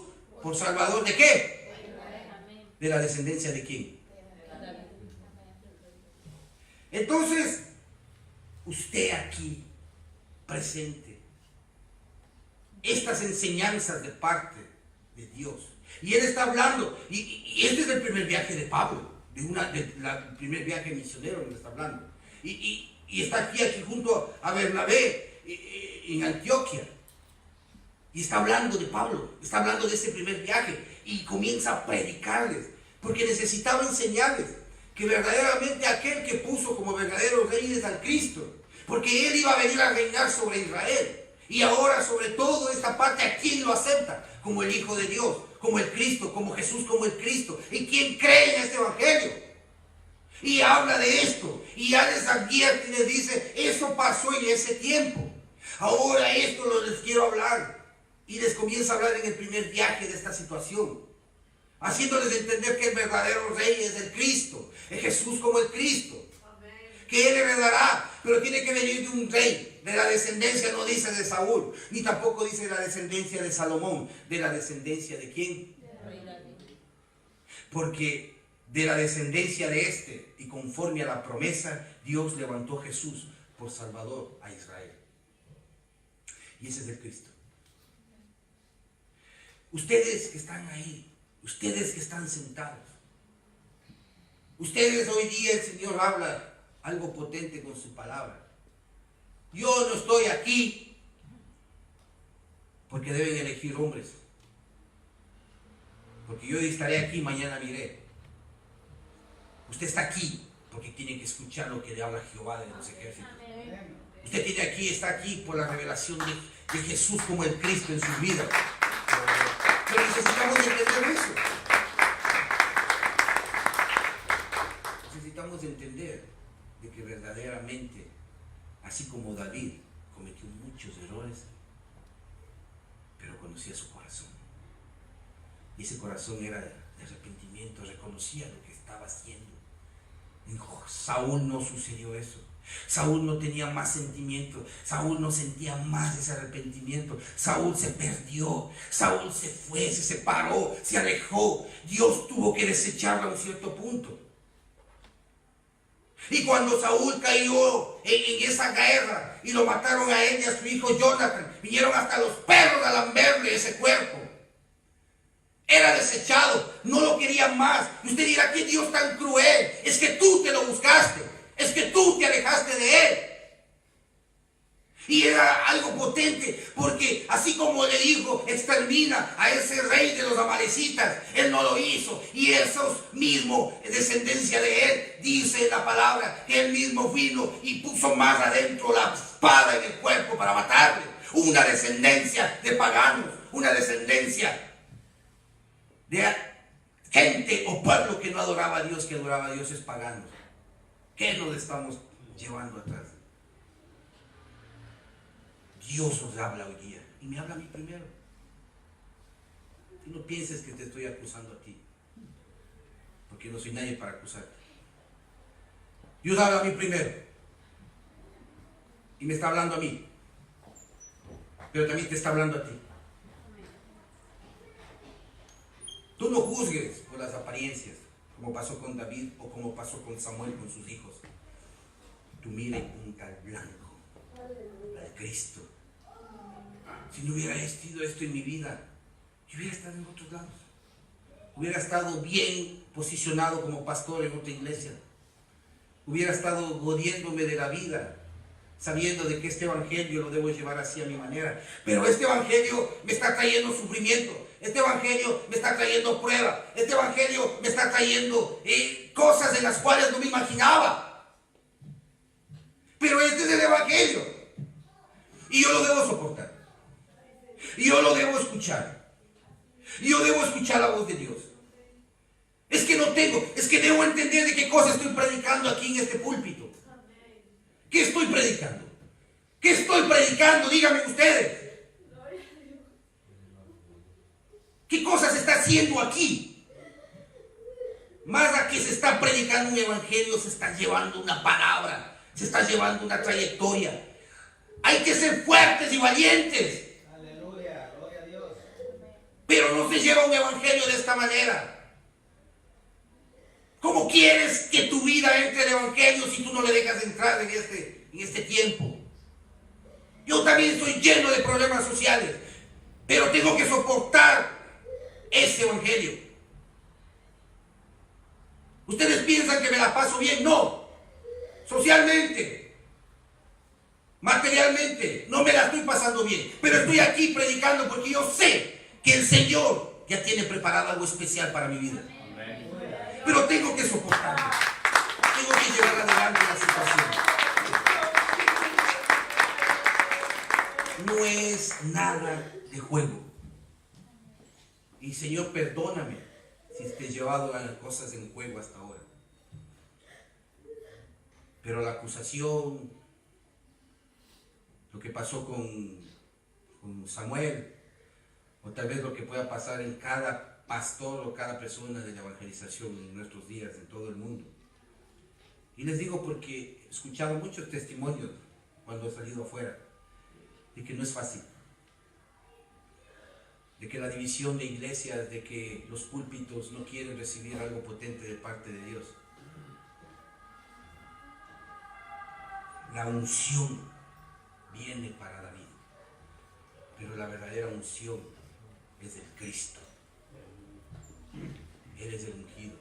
por Salvador de qué? De la descendencia de quién. Entonces, usted aquí presente estas enseñanzas de parte de Dios. Y él está hablando, y este es el primer viaje de Pablo, el primer viaje misionero que está hablando. Y está aquí junto a Bernabé en Antioquia. Y está hablando de Pablo, está hablando de ese primer viaje. Y comienza a predicarles, porque necesitaba enseñarles que verdaderamente aquel que puso como verdaderos reyes al Cristo, porque él iba a venir a reinar sobre Israel. Y ahora sobre todo esta parte, ¿a quién lo acepta? Como el Hijo de Dios, como el Cristo, como Jesús, como el Cristo. ¿Y quién cree en este Evangelio? Y habla de esto, y ya les advierte y les dice, eso pasó en ese tiempo. Ahora esto les quiero hablar. Y les comienza a hablar en el primer viaje de esta situación, haciéndoles entender que el verdadero rey es el Cristo, es Jesús como el Cristo. Amén. Que Él heredará, pero tiene que venir de un rey, de la descendencia, no dice de Saúl, ni tampoco dice de la descendencia de Salomón, de la descendencia de ¿quién? Porque de la descendencia de este, y conforme a la promesa, Dios levantó a Jesús por Salvador a Israel. Y ese es el Cristo. Ustedes que están ahí, ustedes que están sentados, ustedes hoy día el Señor habla algo potente con su palabra. Yo no estoy aquí porque deben elegir hombres, porque yo estaré aquí, mañana miré. Usted está aquí porque tiene que escuchar lo que le habla Jehová de los ejércitos. Usted está aquí por la revelación de Jesús como el Cristo en su vida. Pero necesitamos entender eso. Necesitamos entender de que verdaderamente, así como David cometió muchos errores, pero conocía su corazón. Y ese corazón era de arrepentimiento, reconocía lo que estaba haciendo. En Saúl no sucedió eso. Saúl no tenía más sentimiento, Saúl no sentía más ese arrepentimiento. Saúl se perdió, Saúl se fue, se separó, se alejó. Dios tuvo que desecharlo a un cierto punto. Y cuando Saúl cayó en esa guerra y lo mataron a él y a su hijo Jonathan, vinieron hasta los perros a lamberle ese cuerpo. Era desechado, no lo querían más. Y usted dirá, ¿qué Dios tan cruel? Es que tú te lo buscaste, es que tú te alejaste de él. Y era algo potente, porque así como le dijo, extermina a ese rey de los amalecitas, él no lo hizo. Y esos mismos, descendencia de él, dice la palabra, que él mismo vino y puso más adentro la espada en el cuerpo para matarle. Una descendencia de paganos, una descendencia de gente o pueblo que no adoraba a Dios, que adoraba a dioses paganos. ¿Qué nos estamos llevando atrás? Dios nos habla hoy día y me habla a mí primero. Y no pienses que te estoy acusando a ti, porque no soy nadie para acusarte. Dios habla a mí primero y me está hablando a mí, pero también te está hablando a ti. Tú no juzgues por las apariencias, como pasó con David o como pasó con Samuel con sus hijos. Tú mira y punta al blanco, al Cristo. Si no hubiera existido esto en mi vida, yo hubiera estado en otros lados. Hubiera estado bien posicionado como pastor en otra iglesia. Hubiera estado godiéndome de la vida, sabiendo de que este evangelio lo debo llevar así a mi manera. Pero este evangelio me está trayendo sufrimiento. Este evangelio me está trayendo prueba. Este evangelio me está trayendo cosas en las cuales no me imaginaba. Pero este es el evangelio. Y yo lo debo soportar. Y yo lo debo escuchar. Y yo debo escuchar la voz de Dios. Es que debo entender de qué cosa estoy predicando aquí en este púlpito. ¿Qué estoy predicando? ¿Qué estoy predicando? Díganme ustedes. ¿Qué cosa se está haciendo aquí? Más a que se está predicando un evangelio, se está llevando una palabra, se está llevando una trayectoria. Hay que ser fuertes y valientes. Aleluya, gloria a Dios. Pero no se lleva un evangelio de esta manera. ¿Cómo quieres que tu vida entre el evangelio si tú no le dejas entrar en este tiempo? Yo también estoy lleno de problemas sociales, pero tengo que soportar ese evangelio. ¿Ustedes piensan que me la paso bien? No. Socialmente, materialmente, no me la estoy pasando bien, pero estoy aquí predicando porque yo sé que el Señor ya tiene preparado algo especial para mi vida. Pero tengo que soportarlo. Tengo que llevar adelante la situación. No es nada de juego. Y Señor, perdóname si te he llevado las cosas en juego hasta ahora. Pero la acusación, lo que pasó con Samuel, o tal vez lo que pueda pasar en cada pastor o cada persona de la evangelización en nuestros días, en todo el mundo. Y les digo porque he escuchado muchos testimonios cuando he salido afuera, de que no es fácil, de que la división de iglesias, de que los púlpitos no quieren recibir algo potente de parte de Dios. La unción viene para David, pero la verdadera unción es el Cristo. Él es el ungido.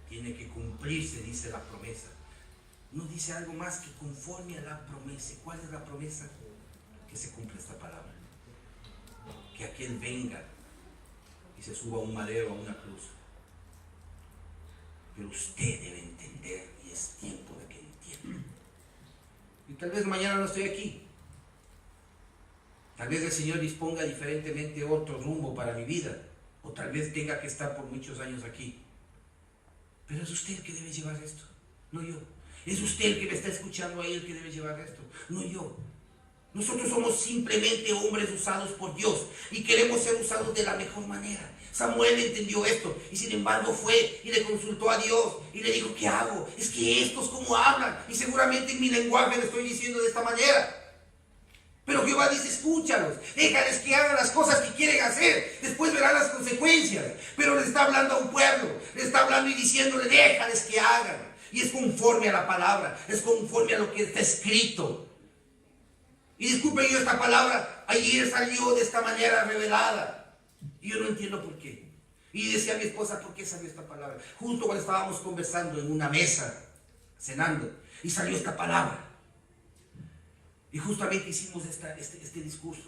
Tiene que cumplirse, dice la promesa. No dice algo más que conforme a la promesa. ¿Cuál es la promesa? Que se cumpla esta palabra. Que aquel venga y se suba a un madero, a una cruz. Pero usted debe entender, y es tiempo de que entienda. Y tal vez mañana no estoy aquí. Tal vez el Señor disponga diferentemente otro rumbo para mi vida. O tal vez tenga que estar por muchos años aquí. Pero es usted el que debe llevar esto, no yo. Es usted el que me está escuchando ahí el que debe llevar esto, no yo. Nosotros somos simplemente hombres usados por Dios y queremos ser usados de la mejor manera. Samuel entendió esto y sin embargo fue y le consultó a Dios y le dijo, ¿qué hago? Es que estos como hablan y seguramente en mi lenguaje le estoy diciendo de esta manera. Pero Jehová dice, escúchalos, déjales que hagan las cosas que quieren hacer, después verán las consecuencias. Pero le está hablando a un pueblo, le está hablando y diciéndole, déjales que hagan. Y es conforme a la palabra, es conforme a lo que está escrito. Y disculpen, yo esta palabra ayer salió de esta manera revelada. Y yo no entiendo por qué. Y decía a mi esposa, ¿por qué salió esta palabra? Justo cuando estábamos conversando en una mesa, cenando, y salió esta palabra. Y justamente hicimos este discurso.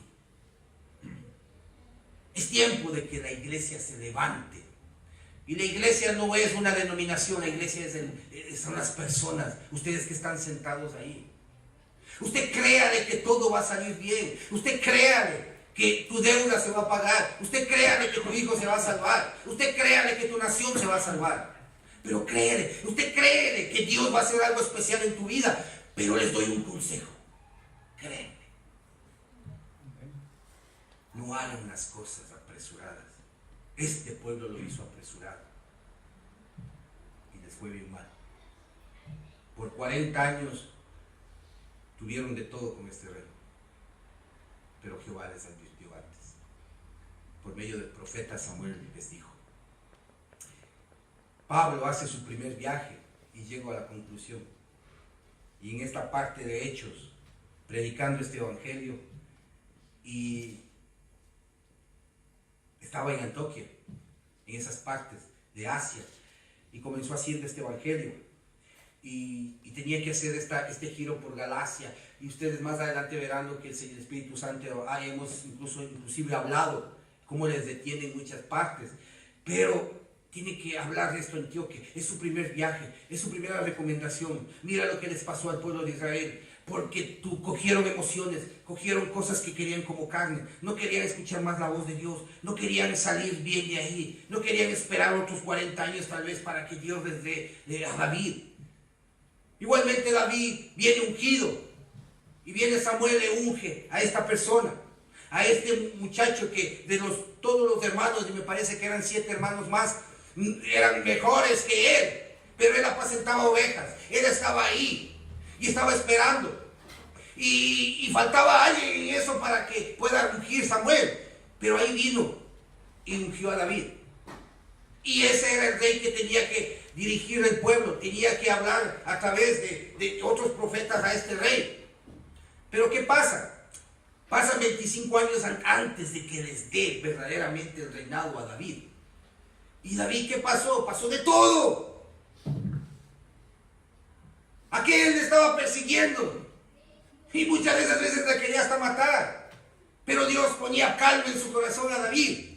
Es tiempo de que la iglesia se levante. Y la iglesia no es una denominación, la iglesia son las personas, ustedes que están sentados ahí. Usted créale que todo va a salir bien. Usted créale que tu deuda se va a pagar. Usted créale que tu hijo se va a salvar. Usted créale que tu nación se va a salvar. Pero créele, usted créele que Dios va a hacer algo especial en tu vida. Pero les doy un consejo. Créeme. No hagan las cosas apresuradas. Este pueblo lo hizo apresurado. Y les fue bien mal. Por 40 años tuvieron de todo con este rey. Pero Jehová les advirtió antes. Por medio del profeta Samuel les dijo. Pablo hace su primer viaje y llegó a la conclusión. Y en esta parte de Hechos, predicando este evangelio, y estaba en Antioquia, en esas partes de Asia, y comenzó haciendo este evangelio. y tenía que hacer este giro por Galacia. Y ustedes más adelante verán lo que el Espíritu Santo hemos inclusive hablado, cómo les detiene en muchas partes. Pero tiene que hablar de esto a Antioquía. Es su primer viaje, es su primera recomendación. Mira lo que les pasó al pueblo de Israel. Porque cogieron emociones, cogieron cosas que querían como carne, no querían escuchar más la voz de Dios, no querían salir bien de ahí, no querían esperar otros 40 años tal vez para que Dios les dé a David. Igualmente David viene ungido y viene Samuel, le unge a esta persona, a este muchacho que de todos los hermanos, y me parece que eran 7 hermanos más, eran mejores que él, pero él apacentaba ovejas, él estaba ahí. Y estaba esperando. Y faltaba alguien en eso para que pueda ungir Samuel. Pero ahí vino y ungió a David. Y ese era el rey que tenía que dirigir el pueblo. Tenía que hablar a través de otros profetas a este rey. Pero ¿qué pasa? Pasan 25 años antes de que les dé verdaderamente el reinado a David. ¿Y David qué pasó? Pasó de todo. Aquel le estaba persiguiendo y muchas de esas veces le quería hasta matar, pero Dios ponía calma en su corazón a David.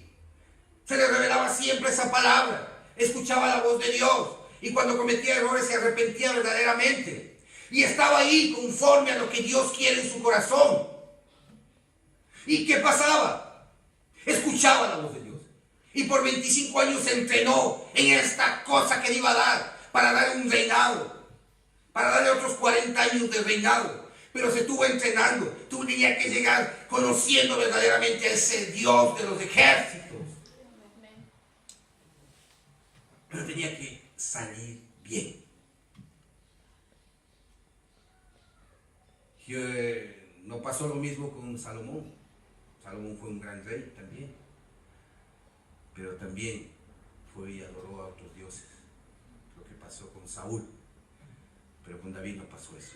Se le revelaba siempre esa palabra, escuchaba la voz de Dios y cuando cometía errores se arrepentía verdaderamente y estaba ahí conforme a lo que Dios quiere en su corazón. ¿Y qué pasaba? Escuchaba la voz de Dios y por 25 años se entrenó en esta cosa que le iba a dar para dar un reinado, para darle otros 40 años de reinado. Pero se estuvo entrenando. Tú tenías que llegar conociendo verdaderamente a ese Dios de los ejércitos. Pero tenía que salir bien. No pasó lo mismo con Salomón. Salomón fue un gran rey también. Pero también fue y adoró a otros dioses. Lo que pasó con Saúl. Pero con David no pasó eso.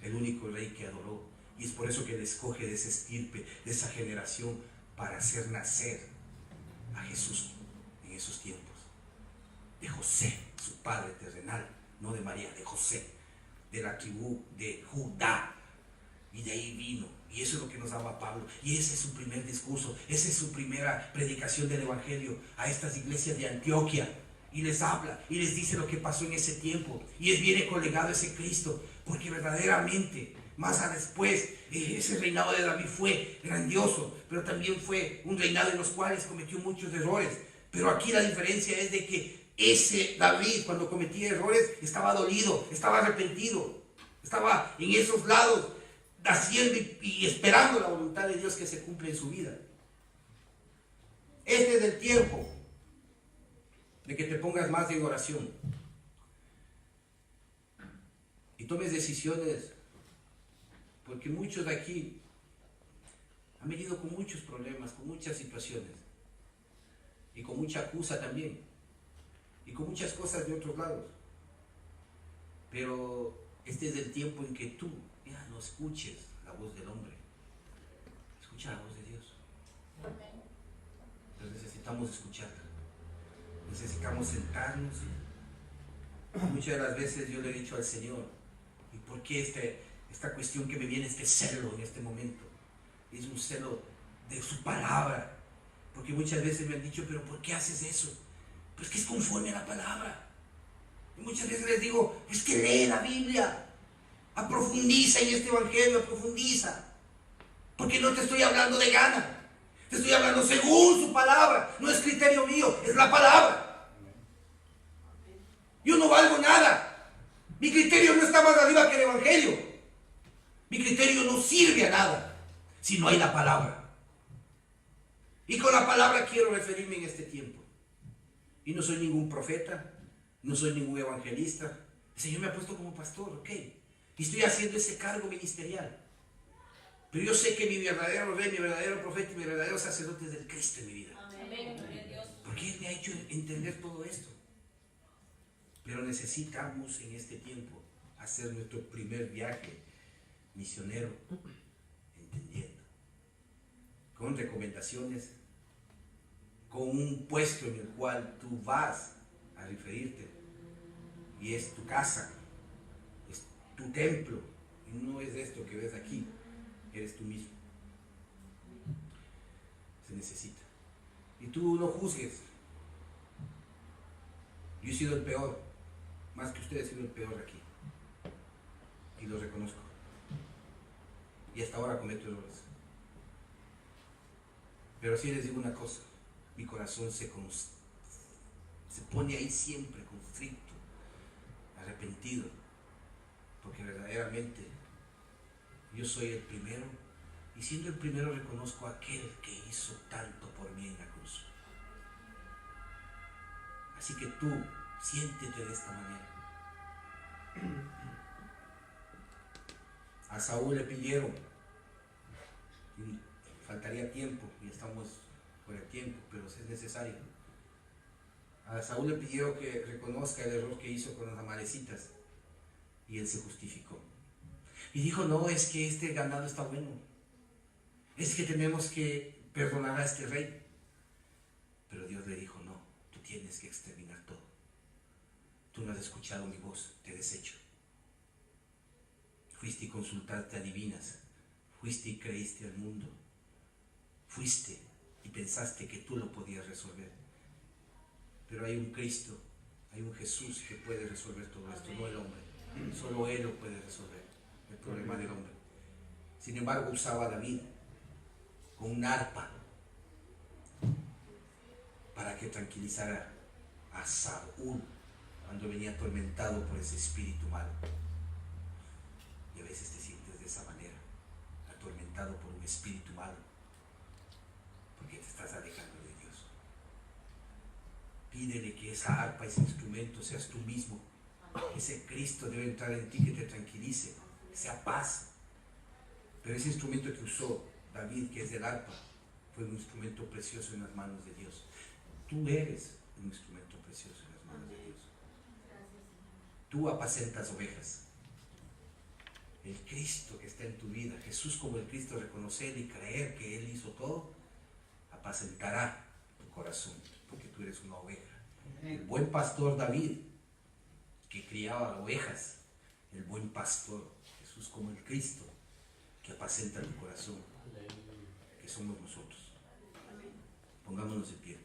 El único rey que adoró. Y es por eso que él escoge de esa estirpe, de esa generación, para hacer nacer a Jesús en esos tiempos. De José, su padre terrenal, no de María, de José, de la tribu de Judá. Y de ahí vino. Y eso es lo que nos daba Pablo. Y ese es su primer discurso. Esa es su primera predicación del Evangelio a estas iglesias de Antioquía. Y les habla y les dice lo que pasó en ese tiempo. Y viene colegado ese Cristo. Porque verdaderamente, más a después, ese reinado de David fue grandioso. Pero también fue un reinado en los cuales cometió muchos errores. Pero aquí la diferencia es de que ese David, cuando cometía errores, estaba dolido, estaba arrepentido. Estaba en esos lados, haciendo y esperando la voluntad de Dios que se cumple en su vida. Este es el tiempo de que te pongas más en oración y tomes decisiones, porque muchos de aquí han venido con muchos problemas, con muchas situaciones y con mucha acusa también y con muchas cosas de otros lados, pero este es el tiempo en que tú ya no escuches la voz del hombre, escucha la voz de Dios. Entonces necesitamos escucharla. Necesitamos sentarnos. Muchas de las veces yo le he dicho al Señor, ¿y por qué esta cuestión que me viene, este celo en este momento? Es un celo de su palabra. Porque muchas veces me han dicho, ¿pero por qué haces eso? Pues que es conforme a la palabra. Y muchas veces les digo, es que lee la Biblia, profundiza en este evangelio, profundiza. Porque no te estoy hablando de gana. Te estoy hablando según su palabra. No es criterio mío, es la palabra. Yo no valgo nada. Mi criterio no está más arriba que el evangelio. Mi criterio no sirve a nada si no hay la palabra. Y con la palabra quiero referirme en este tiempo. Y no soy ningún profeta, no soy ningún evangelista. El Señor me ha puesto como pastor, ok. Y estoy haciendo ese cargo ministerial. Pero yo sé que mi verdadero rey, mi verdadero profeta y mi verdadero sacerdote es el Cristo en mi vida. Amén. Porque Él me ha hecho entender todo esto. Pero necesitamos en este tiempo hacer nuestro primer viaje misionero, entendiendo, con recomendaciones, con un puesto en el cual tú vas a referirte, y es tu casa, tu templo, y no es esto que ves aquí, eres tú mismo. Se necesita. Y tú no juzgues. Yo he sido el peor, más que usted he sido el peor aquí. Y lo reconozco. Y hasta ahora cometo errores. Pero sí les digo una cosa, mi corazón se pone ahí siempre constricto, arrepentido, porque verdaderamente yo soy el primero, y siendo el primero reconozco a aquel que hizo tanto por mí en la cruz. Así que tú, siéntete de esta manera. A Saúl le pidieron, y faltaría tiempo, y estamos por el tiempo, pero es necesario. A Saúl le pidieron que reconozca el error que hizo con los amalecitas, y él se justificó. Y dijo, no, es que este ganado está bueno, es que tenemos que perdonar a este rey. Pero Dios le dijo, no, tú tienes que exterminar todo. Tú no has escuchado mi voz, te desecho. Fuiste y consultaste a divinas, fuiste y creíste al mundo, fuiste y pensaste que tú lo podías resolver. Pero hay un Cristo, hay un Jesús que puede resolver todo esto, no el hombre. Solo Él lo puede resolver, el problema del hombre. Sin embargo, usaba a David con un arpa para que tranquilizara a Saúl cuando venía atormentado por ese espíritu malo. Y a veces te sientes de esa manera, atormentado por un espíritu malo, porque te estás alejando de Dios. Pídele que esa arpa, ese instrumento, seas tú mismo. Ese Cristo debe entrar en ti, que te tranquilice, que sea paz. Pero ese instrumento que usó David, que es el arpa, fue un instrumento precioso en las manos de Dios. Tú eres un instrumento precioso en las manos de Dios. Tú apacentas ovejas. El Cristo que está en tu vida, Jesús como el Cristo, reconocer y creer que Él hizo todo, apacentará tu corazón, porque tú eres una oveja. El buen pastor David, que criaba ovejas, el buen pastor Jesús como el Cristo, que apacenta tu corazón, que somos nosotros. Pongámonos de pie.